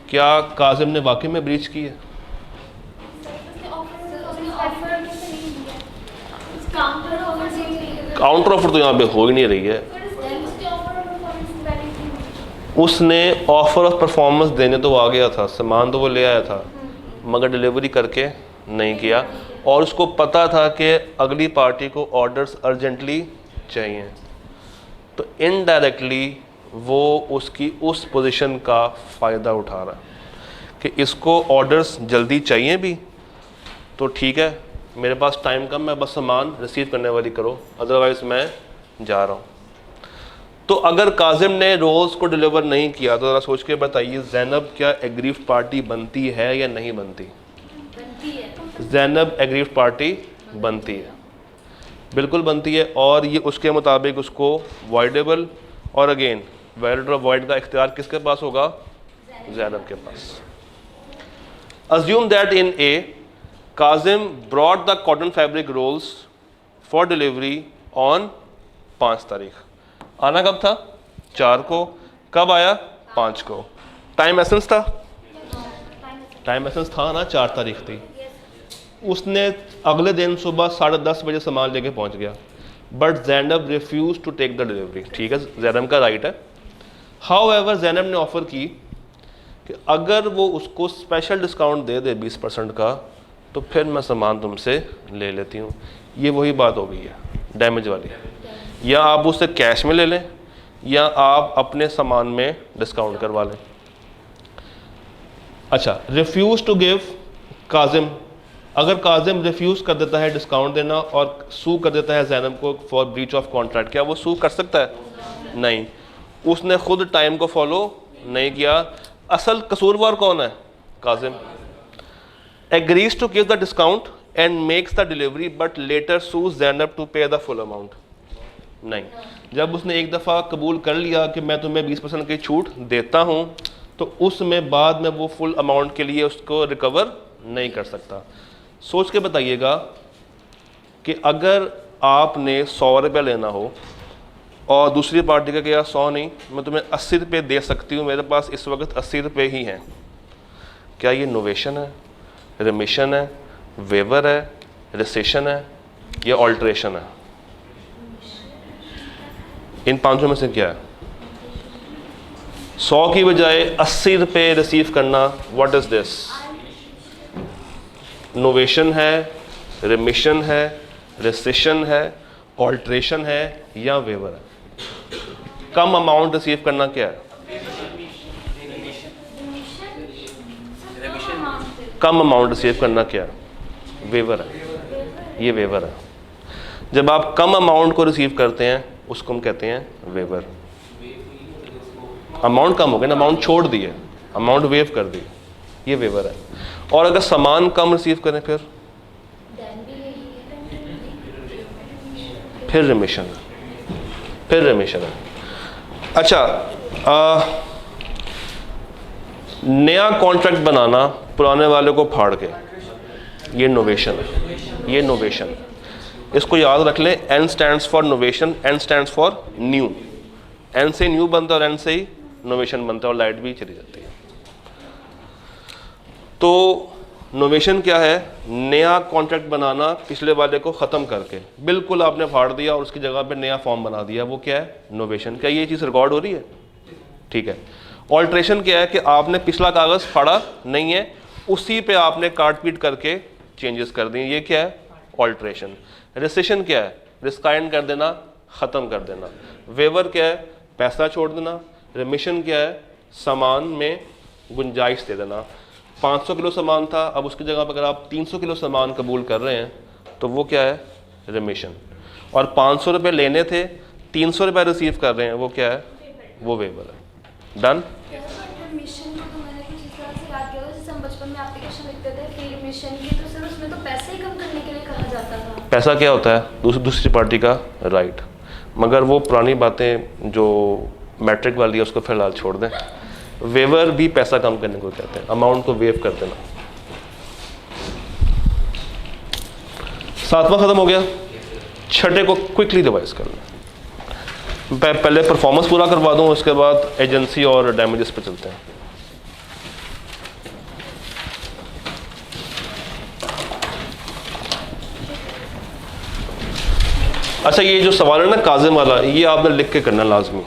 क्या काजिम ने वाकई में ब्रीच की है? काउंटर ऑफर तो यहाँ पे हो ही नहीं रही है। उसने ऑफर ऑफ परफॉर्मेंस देने तो आ गया था, सामान तो वो ले आया था, मगर डिलीवरी करके नहीं किया, और उसको पता था कि अगली पार्टी को ऑर्डर्स अर्जेंटली चाहिए, तो इनडायरेक्टली वो उसकी उस पोजीशन का फ़ायदा उठा रहा है कि इसको ऑर्डर्स जल्दी चाहिए भी, तो ठीक है मेरे पास टाइम कम है, बस सामान रिसीव करने वाली करो, अदरवाइज़ मैं जा रहा हूँ। तो अगर काजिम ने रोज़ को डिलीवर नहीं किया तो ज़रा सोच के बताइए ज़ैनब क्या एग्रीव्ड पार्टी बनती है या नहीं बनती? बनती है। ज़ैनब एग्रीव्ड पार्टी बनती है, बिल्कुल बनती है, और ये उसके मुताबिक उसको वॉइडेबल और अगेन वैलिड और वॉइड का इख्तियार किसके पास होगा? ज़ैनब के पास। Assume that in a Kazim brought the cotton fabric rolls for delivery on 5 तारीख। आना कब था? 4 को। कब आया? 5 को। टाइम एसेंस था? टाइम एसेंस था ना, 4 तारीख थी। उसने अगले दिन सुबह 10:30 बजे सामान लेके पहुंच गया, but Zainab refuse to take the delivery. ठीक है, ज़ैनब का राइट है। हाउएवर ज़ैनब ने ऑफ़र की कि अगर वो उसको स्पेशल डिस्काउंट दे दे 20% का, तो फिर मैं सामान तुमसे ले लेती हूँ। ये वही बात हो गई है डैमेज वाली, या आप उससे कैश में ले लें या आप अपने सामान में डिस्काउंट करवा लें। अच्छा, रिफ्यूज़ टू गिव काजिम, अगर काजिम रिफ्यूज़ कर देता है डिस्काउंट देना और सू कर देता है ज़ैनब को फॉर ब्रीच ऑफ कॉन्ट्रैक्ट, क्या वो सू कर सकता है? नहीं, उसने खुद टाइम को फॉलो नहीं किया। असल कसूरवार कौन है? Kazim. Agrees to give the discount and makes the delivery but later sues Zainab to pay the full amount. नहीं, जब उसने एक दफ़ा कबूल कर लिया कि मैं तुम्हें 20% की छूट देता हूँ, तो उसमें बाद में वो फुल अमाउंट के लिए उसको रिकवर नहीं कर सकता। सोच के बताइएगा कि अगर आपने 100 रुपये लेना हो और दूसरी पार्टी का क्या 100 नहीं, मैं तुम्हें 80 रुपये दे सकती हूँ, मेरे पास इस वक्त 80 रुपये ही हैं, क्या ये नोवेशन है, रिमिशन है, वेवर है, रिसेशन है या ऑल्ट्रेशन है? इन 5 में से क्या है? 100 की बजाय 80 रुपये रिसीव करना, व्हाट इज़ दिस? नोवेशन है, रिमिशन है, रिसेशन है, ऑल्ट्रेशन है या वेवर है? कम अमाउंट रिसीव करना क्या है? कम अमाउंट रिसीव करना क्या है? वेवर है, ये वेवर है। जब आप कम अमाउंट को रिसीव करते हैं उसको हम कहते हैं वेवर। अमाउंट कम हो गया ना, अमाउंट छोड़ दी है, अमाउंट वेव कर दी, ये वेवर है। और अगर सामान कम रिसीव करें फिर रिमिशन है, फिर रिमिशन है। अच्छा, नया कॉन्ट्रैक्ट बनाना पुराने वाले को फाड़ के, ये नोवेशन है, ये नोवेशन। इसको याद रख लें, N stands for novation, N stands for new. N से न्यू बनता है और N से ही नोवेशन बनता है और लाइट भी चली जाती है। तो नोवेशन क्या है? नया कॉन्ट्रैक्ट बनाना पिछले वाले को ख़त्म करके, बिल्कुल आपने फाड़ दिया और उसकी जगह पे नया फॉर्म बना दिया, वो क्या है? नोवेशन। क्या ये चीज़ रिकॉर्ड हो रही है? ठीक है। ऑल्ट्रेशन क्या है कि आपने पिछला कागज़ फाड़ा नहीं है, उसी पे आपने काट पीट करके चेंजेस कर दिए, ये क्या है? ऑल्ट्रेशन। रिसेशन क्या है? रिस्काइन कर देना, ख़त्म कर देना। वेवर क्या है? पैसा छोड़ देना। रिमिशन क्या है? सामान में गुंजाइश दे देना। 500 किलो सामान था, अब उसकी जगह पर अगर आप 300 किलो सामान कबूल कर रहे हैं तो वो क्या है? रिमिशन। और 500 रुपये लेने थे, 300 रुपये रिसीव कर रहे हैं, वो क्या है? वो वेवर है। डन। रिमिशन को तो मैंने कुछ इस तरह से याद किया था, जैसे हम बचपन में एप्लीकेशन लिखते थे फ्री रिमिशन की, तो सर उसमें तो पैसे ही कम करने के लिए कहा जाता था। पैसा क्या होता है? दूसरी पार्टी का राइट। मगर वो पुरानी बातें जो मैट्रिक वाली है उसको फिलहाल छोड़ दें। वेवर भी पैसा कम करने को कहते हैं, अमाउंट को वेव कर देना। 7वां खत्म हो गया, छठे को क्विकली रिवाइज कर लें। पहले परफॉर्मेंस पूरा करवा दूं, उसके बाद एजेंसी और डैमेजेस पे चलते हैं। अच्छा, ये जो सवाल है ना काजिम वाला, ये आपने लिख के करना लाजमी।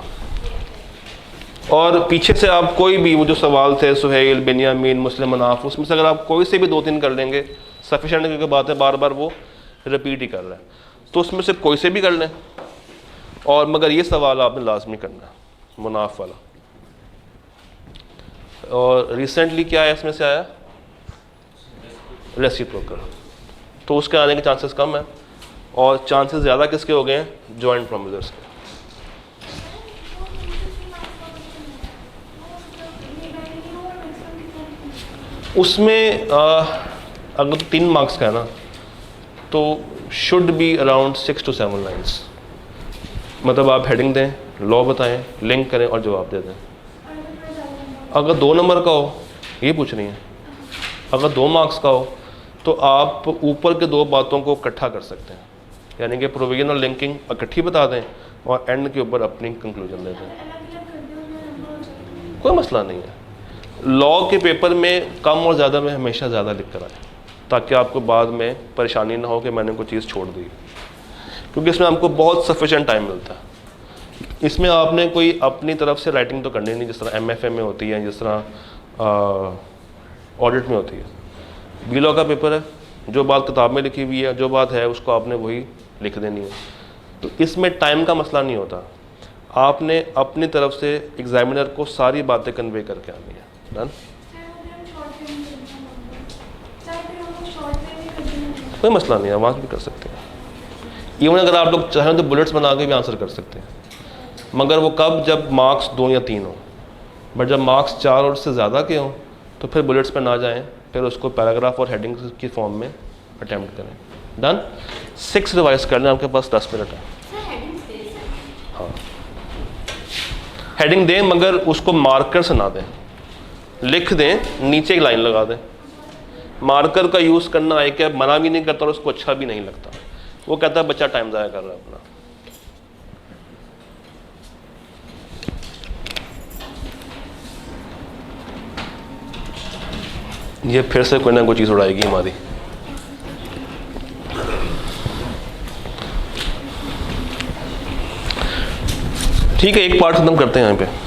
और पीछे से आप कोई भी, वो जो सवाल थे सुहेल, बेनियामीन, मुस्लिम, मनाफ, उसमें से अगर आप कोई से भी 2-3 कर लेंगे सफिशेंट, क्योंकि बात है बार बार वो रिपीट ही कर रहा है, तो उसमें से कोई से भी कर लें। और मगर ये सवाल आपने लाजमी करना है, मुनाफ वाला। और रिसेंटली क्या है इसमें से आया? रेसिप्रोकल, तो उसके आने के चांसेस कम है। और चांसेस ज़्यादा किसके हो गए हैं? जॉइंट प्रोमिजर्स के। उसमें अगर 3 मार्क्स का है ना, तो should be around 6 to 7 lines. मतलब आप हेडिंग दें, लॉ बताएं, लिंक करें और जवाब दे दें। अगर 2 नंबर का हो, ये पूछ रही हैं, अगर 2 मार्क्स का हो तो आप ऊपर के 2 बातों को इकट्ठा कर सकते हैं, यानी कि प्रोविजन और लिंकिंग इकट्ठी बता दें और एंड के ऊपर अपनी कंक्लूजन दे दें। कोई मसला नहीं है। लॉ के पेपर में कम और ज़्यादा में हमेशा ज़्यादा लिख कर आए, ताकि आपको बाद में परेशानी ना हो कि मैंने कोई चीज़ छोड़ दी, क्योंकि इसमें हमको बहुत सफिशेंट टाइम मिलता है। इसमें आपने कोई अपनी तरफ से राइटिंग तो करनी नहीं, जिस तरह MFA में होती है, जिस तरह ऑडिट में होती है। बी लॉ का पेपर है, जो बात किताब में लिखी हुई है, जो बात है उसको आपने वही लिख देनी है। तो इसमें टाइम का मसला नहीं होता, आपने अपनी तरफ से एग्जामिनर को सारी बातें कन्वे करके आनी है। डन। कोई मसला नहीं है, आवाज़ भी कर सकते हैं। इवन अगर आप लोग चाहें तो बुलेट्स बना के भी आंसर कर सकते हैं, मगर वो कब? जब मार्क्स 2 या 3 हो। बट जब मार्क्स 4 और उससे ज़्यादा के हों तो फिर बुलेट्स पे ना जाएं, फिर उसको पैराग्राफ और हेडिंग की फॉर्म में अटैम्प्ट करें। डन। 6 रिवाइज कर लें, आपके पास 10 मिनट है। हाँ, हेडिंग दें, मगर उसको मार्कर से ना दें, लिख दें, नीचे एक लाइन लगा दें। मार्कर का यूज़ करना है कि मना भी नहीं करता और उसको अच्छा भी नहीं लगता। वो कहता है बच्चा टाइम ज़ाया कर रहा है अपना। ये फिर से कोई ना कोई चीज़ उड़ाएगी हमारी। ठीक है, एक पार्ट खत्म करते हैं यहाँ पे।